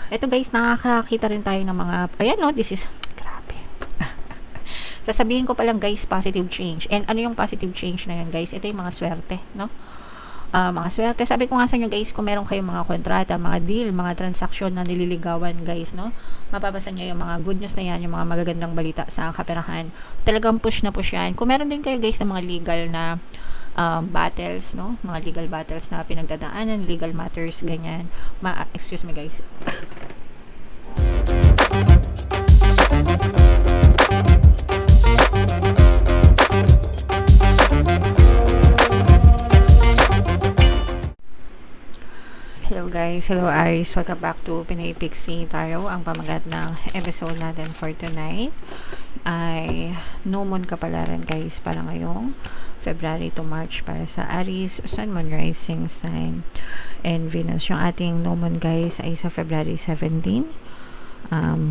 Ito guys, nakakakita rin tayo ng mga, ayan no, this is, grabe. Sasabihin ko pa lang guys, positive change. And ano yung positive change na yun guys? Ito yung mga swerte, no? Mga swerte. Sabi ko nga sa inyo guys, kung meron kayong mga kontrata, mga deal, mga transaksyon na nililigawan guys, no? Mapapasa nyo yung mga good news na yan, yung mga magagandang balita sa kaperahan. Talagang push na push yan. Kung meron din kayo guys ng mga legal na battles, no? Mga legal battles na pinagdadaanan, legal matters, ganyan. Excuse me guys. Hello guys, hello Aries, welcome back to Pinay Pixie Tarot. Ang pamagat ng episode natin for tonight ay no moon kapalaran guys para ngayong February to March para sa Aries, Sun, Moon, Rising Sign and Venus. Yung ating no moon guys ay sa February 17,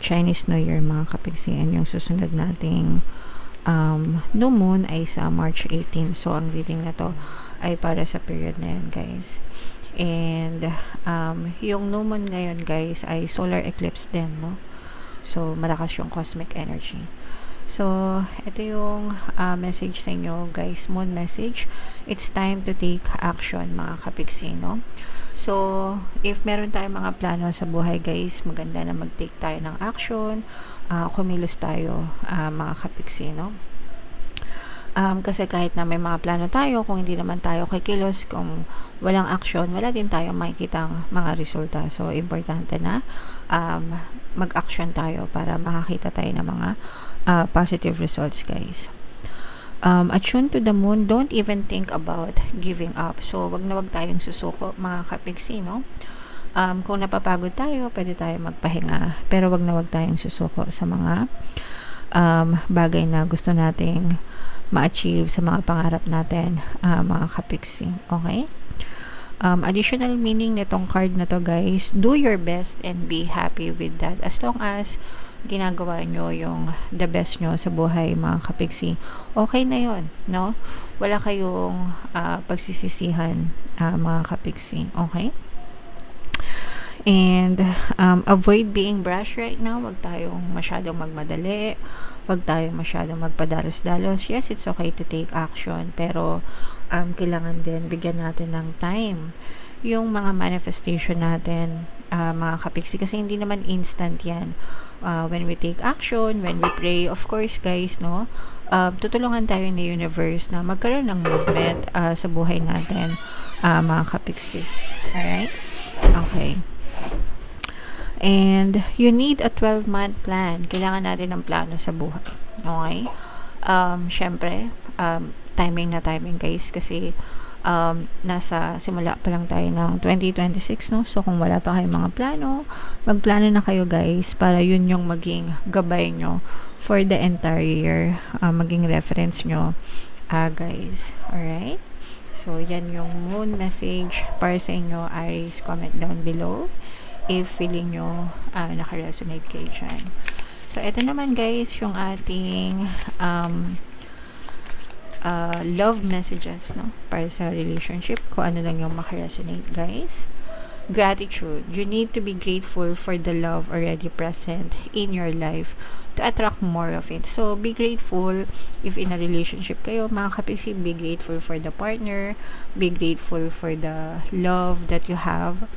Chinese New Year mga kapiksi, and yung susunod nating no moon ay sa March 18. So ang reading na to ay para sa period na yan guys. And yung new moon ngayon guys ay solar eclipse din, no? So malakas yung cosmic energy. So ito yung message sa inyo guys, moon message. It's time to take action mga kapiksi, no? So if meron tayong mga plano sa buhay guys, maganda na mag-take tayo ng action, kumilos tayo mga kapiksi, no? Kasi kahit na may mga plano tayo, kung hindi naman tayo kikilos, kung walang action, wala din tayong makikitang mga resulta. So, importante na mag-action tayo para makakita tayo ng mga positive results, guys. Attune to the moon, don't even think about giving up. So, wag na wag tayong susuko, mga kapiksi, no? Kung napapagod tayo, pwede tayo magpahinga. Pero wag na wag tayong susuko sa mga bagay na gusto nating ma-achieve, sa mga pangarap natin, mga kapiksi. Okay? Additional meaning nitong card na to guys, do your best and be happy with that. As long as ginagawa nyo yung the best nyo sa buhay mga kapiksi, okay na yon, no? Wala kayong pagsisisihan mga kapiksi. Okay? And avoid being brash right now. Wag tayong masyadong magmadali, wag tayong masyadong magpadalos-dalos. Yes, it's okay to take action, pero kailangan din bigyan natin ng time yung mga manifestation natin, mga kapiksi, kasi hindi naman instant yan. When we take action, when we pray, of course guys, no, tutulungan tayo ni universe na magkaroon ng movement sa buhay natin, mga kapiksi. Alright? Okay. And you need a 12-month plan. Kailangan natin ng plano sa buhay. Okay? Syempre, timing na timing guys, kasi nasa simula pa lang tayo ng 2026, no? So kung wala pa kayong mga plano, magplano na kayo guys, para yun yung maging gabay nyo for the entire year, maging reference nyo, guys. Alright? So yan yung moon message para sa inyo, Aries. Comment down below if feeling nyo naka-resonate kayo dyan. So ito naman guys yung ating love messages, no, para sa relationship, kung ano lang yung maka-resonate guys. Gratitude, you need to be grateful for the love already present in your life to attract more of it. So be grateful if in a relationship kayo mga kapiksi, be grateful for the partner, be grateful for the love that you have,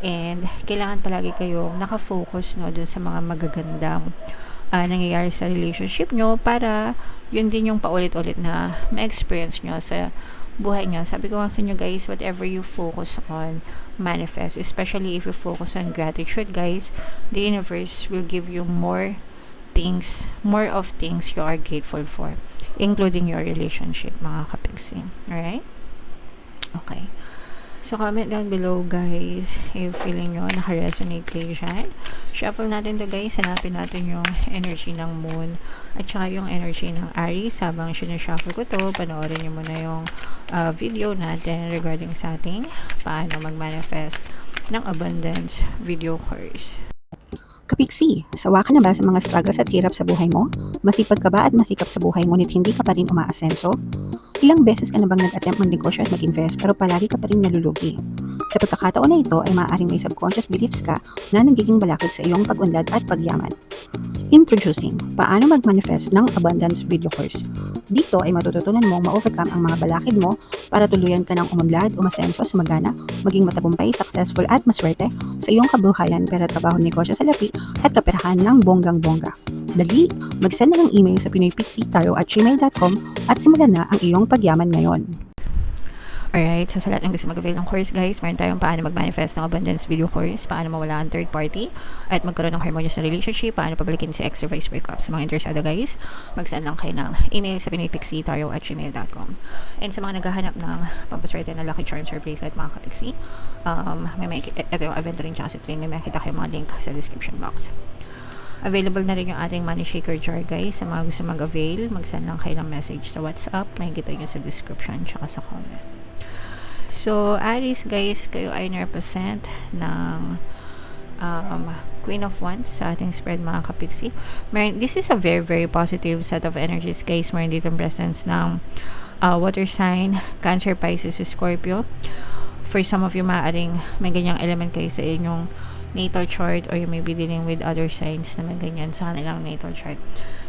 and kailangan palagi kayong nakafocus, no, dun sa mga magagandang nangyayari sa relationship nyo, para yun din yung paulit-ulit na ma-experience nyo sa buhay nyo. Sabi ko nga sa inyo guys, whatever you focus on, manifest. Especially if you focus on gratitude guys, the universe will give you more of things you are grateful for, including your relationship mga kapiksi. Alright? Okay. So, comment down below guys if feeling nyo naka-resonate kayo dyan. Shuffle natin to guys. Hanapin natin yung energy ng moon at saka yung energy ng Aries. Habang sinushuffle ko to, panoorin nyo muna yung video natin regarding sa ating paano mag-manifest ng abundance video course. Kapiksi, sawa ka na ba sa mga struggles at hirap sa buhay mo? Masipag ka ba at masikap sa buhay ngunit hindi ka pa rin umaasenso? Ilang beses ka na bang nag-attempt mag-negosyo at mag-invest pero palagi ka pa rin nalulugi? Sa pagkakataon na ito ay maaaring may subconscious beliefs ka na nagiging balakid sa iyong pag-unlad at pagyaman. Introducing, paano mag-manifest ng abundance video course. Dito ay matututunan mong ma-overcome ang mga balakid mo para tuluyan ka ng umunlad, umasenso, sumagana, maging matagumpay, successful at maswerte sa iyong kabuhayan, pera, trabaho, negosyo, salapi at kaperahan ng bonggang-bongga. Dali, mag-send na ng email sa pinoypixie@gmail.com at simulan na ang iyong pagyaman ngayon. Alright, so sa lahat ng gusto mag-avail ng course guys, meron tayong paano mag-manifest ng abundance video course, paano mawala ang third party, at magkaroon ng harmonious na relationship, paano pabalikin si ex or vice breakup. Sa mga interesado guys, mag-send lang kayo ng email sa pinoypixie@gmail.com. And sa mga naghahanap ng pampaswerte na lucky charms or bracelet mga kapixie, ito yung event rin tsaka si train, may makita kayo mga link sa description box. Available na rin yung ating money shaker jar guys. Sa mga gusto mag-avail, mag-send lang kayo ng message sa WhatsApp, makikita nyo sa description tsaka sa comment. So, Aries guys, kayo ay na-represent ng Queen of Wands sa ating spread mga kapixie. This is a very very positive set of energies guys. Meron dito presence ng water sign, Cancer, Pisces, Scorpio. For some of you, maaaring may ganyang element kayo sa inyong natal chart, or you may be dealing with other signs na may ganyan sa kanilang natal chart.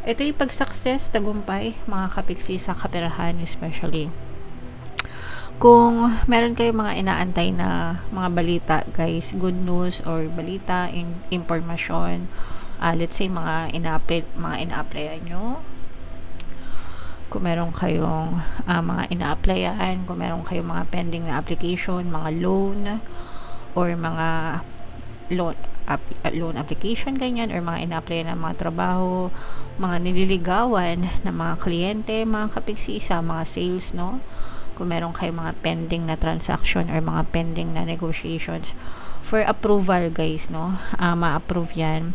Ito yung pag-success, tagumpay mga kapixie sa kaperahan, especially kung meron kayo mga inaantay na mga balita guys, good news or balita, impormasyon, let's say mga ina-applyan nyo, kung meron kayong mga ina-applyan, kung meron kayong mga pending na application, mga loan or mga loan application ganyan, or mga ina-applyan ng mga trabaho, mga nililigawan ng mga kliyente mga kapixie sa mga sales, no? Kung meron kayong mga pending na transaction or mga pending na negotiations for approval guys, no? Ma-approve yan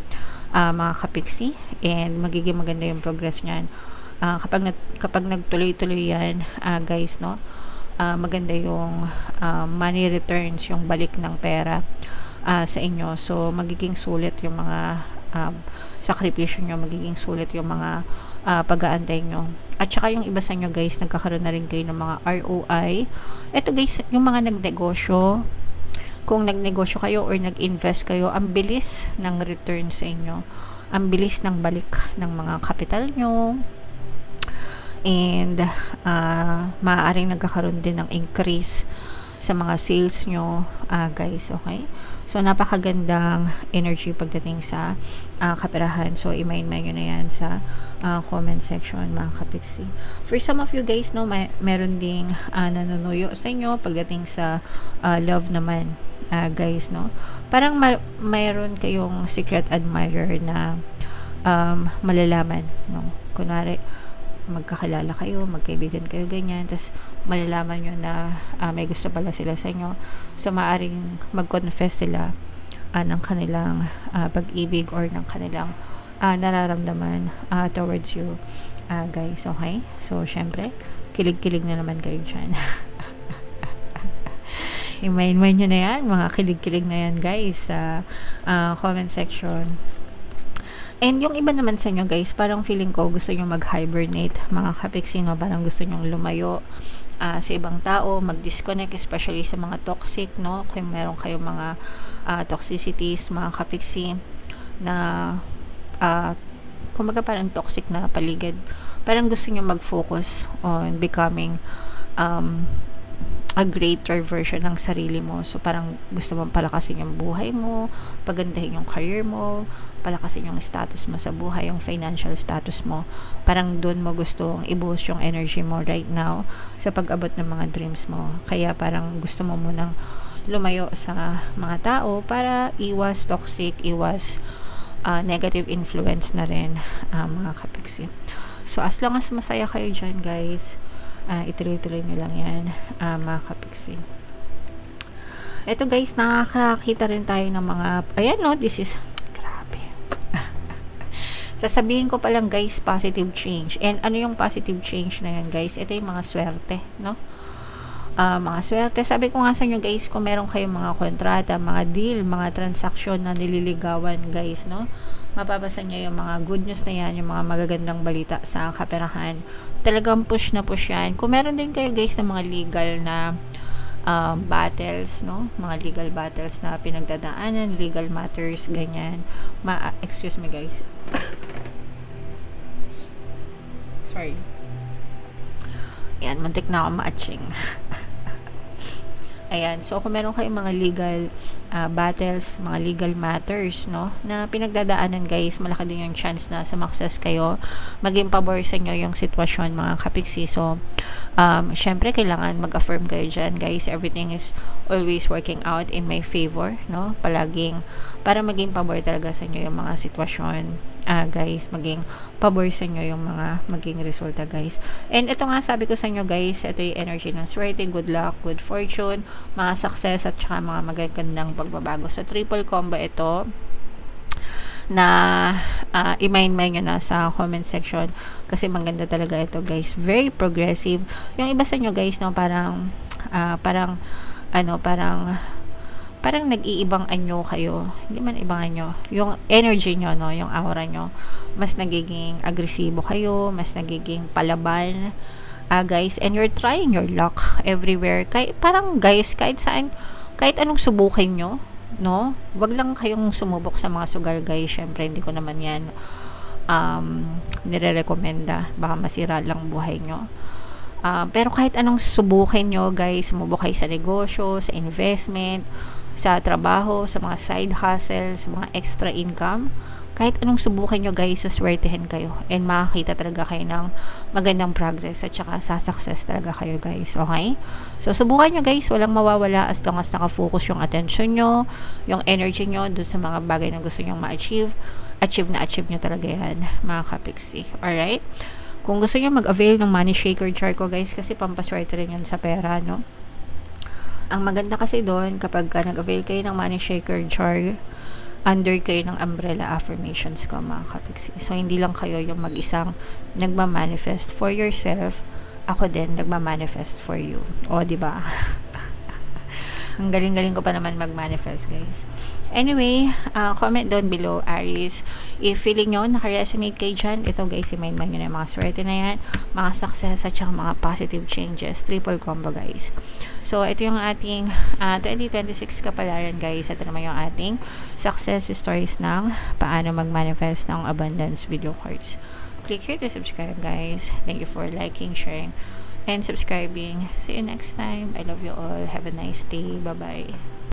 mga kapixie, and magiging maganda yung progress niyan. Kapag nagtuloy-tuloy yan guys, no? Maganda yung money returns, yung balik ng pera sa inyo. So magiging sulit yung mga sakripisyo nyo, magiging sulit yung mga pag-aantay nyo. At saka yung iba sa inyo guys, nagkakaroon na rin kayo ng mga ROI. Ito guys, yung mga nagnegosyo, kung nagnegosyo kayo or nag-invest kayo, ang bilis ng return sa inyo, ang bilis ng balik ng mga kapital nyo, and maaaring nagkakaroon din ng increase sa mga sales nyo guys, okay? So napakagandang energy pagdating sa kaperahan. So i-mind nyo na yan sa comment section mga kapixie. For some of you guys, no, meron ding nanunuyo sa inyo pagdating sa love naman guys, no? Parang mayroon kayong secret admirer na malalaman, no? Kunwari magkakilala kayo, magkaibigan kayo ganyan, tapos malalaman nyo na may gusto pala sila sa inyo. So maaring mag-confess sila ng kanilang pag-ibig or ng kanilang nararamdaman towards you guys, okay? So syempre, kilig-kilig na naman kayo dyan. I-mind nyo na yan, mga kilig-kilig na yan guys sa comment section. And yung iba naman sa inyo guys, parang feeling ko gusto nyo mag-hibernate mga kapixie, no? Parang gusto nyo lumayo sa ibang tao, mag-disconnect, especially sa mga toxic, no? Kung meron kayong mga toxicities mga kapixie na kumbaga parang toxic na paligid, parang gusto nyo mag-focus on becoming a greater version ng sarili mo. So parang gusto mong palakasin yung buhay mo, pagandahin yung career mo, palakasin yung status mo sa buhay, yung financial status mo. Parang doon mo gustong i-boost yung energy mo right now sa pag-abot ng mga dreams mo. Kaya parang gusto mo munang lumayo sa mga tao para iwas toxic, iwas negative influence na rin mga kapixie. So as long as masaya kayo dyan guys, ituloy-tuloy nyo lang yan mga kapixie. Ito guys, nakakita rin tayo ng mga, ayan no, this is grabe. Sasabihin ko palang guys, positive change. And ano yung positive change na yan guys? Ito yung mga swerte, no? Mga swerte. Sabi ko nga sa inyo guys, kung meron kayong mga kontrata, mga deal, mga transaksyon na nililigawan guys, no? Mapapasa niya yung mga good news na yan, yung mga magagandang balita sa kaperahan. Talagang push na push yan. Kung meron din kayo guys ng mga legal na battles, no? Mga legal battles na pinagdadaanan, legal matters, ganyan. Excuse me guys. Sorry. Ayan, muntik na ako ma-atching. Ayan, so kung meron kayong mga legal battles, mga legal matters, no, na pinagdadaanan guys, malaki din yung chance na sumakses kayo, maging pabor sa inyo yung sitwasyon mga kapiksi. So, syempre kailangan mag-affirm kayo dyan guys, everything is always working out in my favor, no, palaging, para maging pabor talaga sa inyo yung mga sitwasyon, guys, maging pabor sa inyo yung mga maging resulta guys. And ito nga sabi ko sa inyo guys, ito yung energy ng swerte, good luck, good fortune, mga success at saka mga magagandang pagbabago. So triple combo ito na i-mind nyo na sa comment section kasi maganda talaga ito guys, very progressive. Yung iba sa inyo guys, no, parang nag-iibang anyo kayo. Hindi man ibang anyo. Yung energy nyo, no, yung aura nyo, mas nagiging agresibo kayo, mas nagiging palaban, guys, and you're trying your luck everywhere. Parang guys, kahit saan, kahit anong subukin nyo, no, wag lang kayong sumubok sa mga sugal guys. Syempre, hindi ko naman yan nire-recommenda. Baka masira lang buhay nyo. Pero kahit anong subukin nyo guys, sumubok kayo sa negosyo, sa investment, sa trabaho, sa mga side hustle, sa mga extra income, kahit anong subukin nyo guys, suswertehin kayo and makakita talaga kayo ng magandang progress at saka sa-success talaga kayo guys, okay? So subukan nyo guys, walang mawawala as long as nakafocus yung attention nyo, yung energy nyo dun sa mga bagay na gusto nyo ma-achieve. Achieve nyo talaga yan mga kapiksi, alright? Kung gusto nyo mag-avail ng money shaker jar ko guys, kasi pampaswerte rin yun sa pera, no? Ang maganda kasi doon, kapag nag-avail kayo ng money shaker jar, under kayo ng umbrella affirmations ko mga kapiksi. So, hindi lang kayo yung mag-isang nagma-manifest for yourself, ako din nagma-manifest for you. O, diba? Ang galing-galing ko pa naman mag-manifest guys. Anyway, comment down below, Aries, if feeling nyo naka-resonate kayo dyan, ito guys, i-mind nyo na yung mga swerte na yan, mga success at saka mga positive changes, triple combo guys. So, ito yung ating 2026 kapalaran guys. Ito naman yung ating success stories ng paano mag-manifest ng abundance video cards. Click here to subscribe guys. Thank you for liking, sharing, and subscribing. See you next time. I love you all. Have a nice day. Bye-bye.